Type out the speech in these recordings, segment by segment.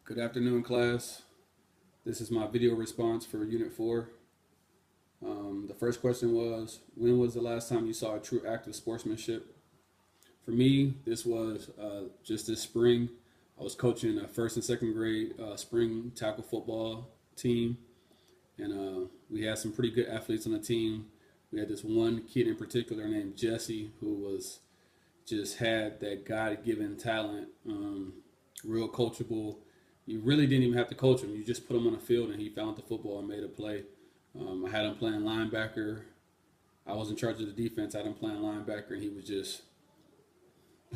Good afternoon, class. This is my video response for Unit 4. The first question was, when was the last time you saw a true act of sportsmanship? For me, this was just this spring. I was coaching a first and second grade spring tackle football team, and we had some pretty good athletes on the team. We had this one kid in particular named Jesse who was just had that God-given talent, real coachable. You really didn't even have to coach him. You just put him on the field and he found the football and made a play. I had him playing linebacker. I was in charge of the defense. I had him playing linebacker, and he was just,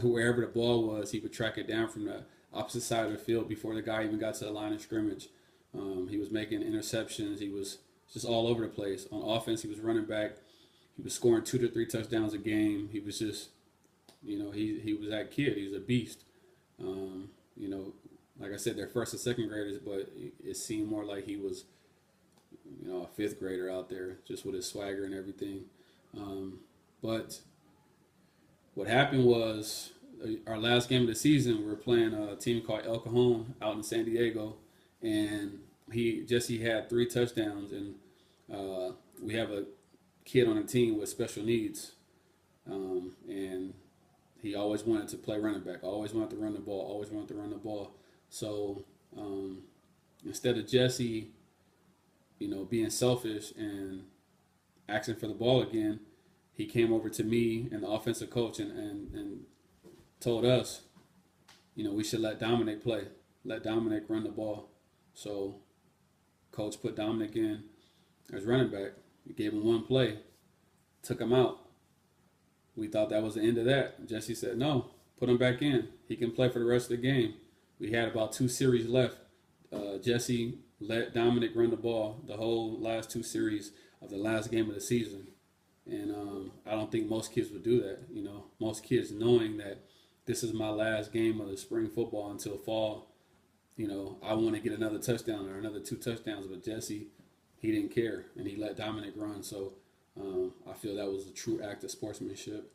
wherever the ball was, he would track it down from the opposite side of the field before the guy even got to the line of scrimmage. He was making interceptions. He was just all over the place. On offense, he was running back. He was scoring 2 to 3 touchdowns a game. He was just, he was that kid. He was a beast. Like I said, they're first and second graders, but it seemed more like he was, a fifth grader out there, just with his swagger and everything. But what happened was, our last game of the season, we were playing a team called El Cajon out in San Diego, and Jesse had 3 touchdowns, and we have a kid on the team with special needs, and he always wanted to play running back, always wanted to run the ball, always wanted to run the ball. So instead of Jesse, being selfish and asking for the ball again, he came over to me and the offensive coach and told us, we should let Dominic play, let Dominic run the ball. So coach put Dominic in as running back. We gave him 1 play, took him out. We thought that was the end of that. Jesse said, no, put him back in. He can play for the rest of the game. We had about 2 series left. Jesse let Dominic run the ball the whole last 2 series of the last game of the season. And I don't think most kids would do that. Most kids knowing that this is my last game of the spring football until fall, I want to get another touchdown or another 2 touchdowns. But Jesse, he didn't care, and he let Dominic run. So I feel that was a true act of sportsmanship.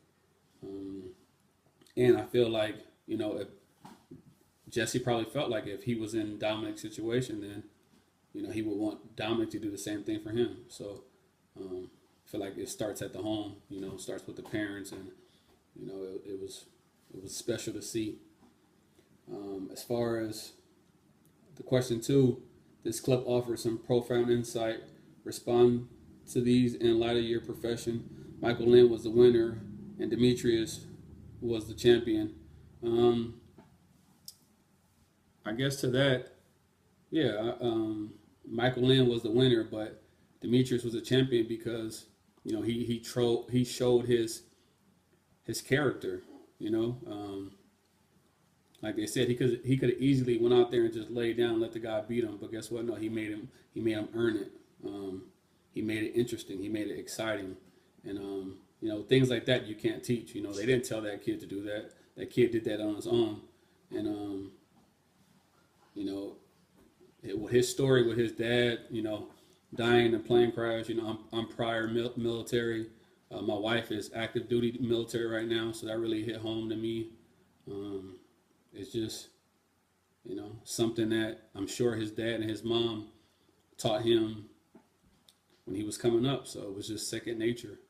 And I feel like, if Jesse probably felt like if he was in Dominic's situation, then, he would want Dominic to do the same thing for him. So I feel like it starts at the home, starts with the parents, and, it was special to see. As far as the question 2, this clip offers some profound insight. Respond to these in light of your profession. Michael Lynn was the winner, and Demetrius was the champion. I guess to that, yeah, Michael Lynn was the winner, but Demetrius was a champion because he showed his character. Like they said, he could have easily went out there and just laid down and let the guy beat him, but guess what? No, he made him earn it. He made it interesting. He made it exciting, and things like that you can't teach. They didn't tell that kid to do that. That kid did that on his own, and with his story with his dad, dying in a plane crash. I'm prior military. My wife is active duty military right now, so that really hit home to me. It's just, something that I'm sure his dad and his mom taught him when he was coming up. So it was just second nature.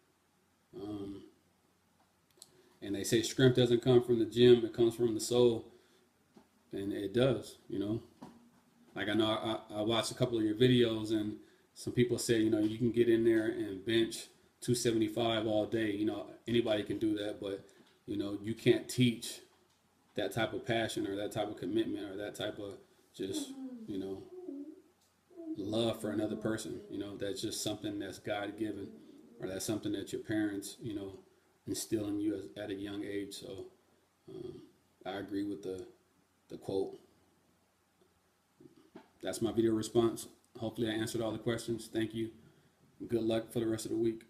And they say strength doesn't come from the gym; it comes from the soul, and it does. Like I know I watched a couple of your videos, and some people say, you can get in there and bench 275 all day. Anybody can do that, but you can't teach that type of passion or that type of commitment or that type of just love for another person. That's just something that's God given, or that's something that your parents instill in you at a young age. So I agree with the quote. That's my video response. Hopefully I answered all the questions. Thank you. Good luck for the rest of the week.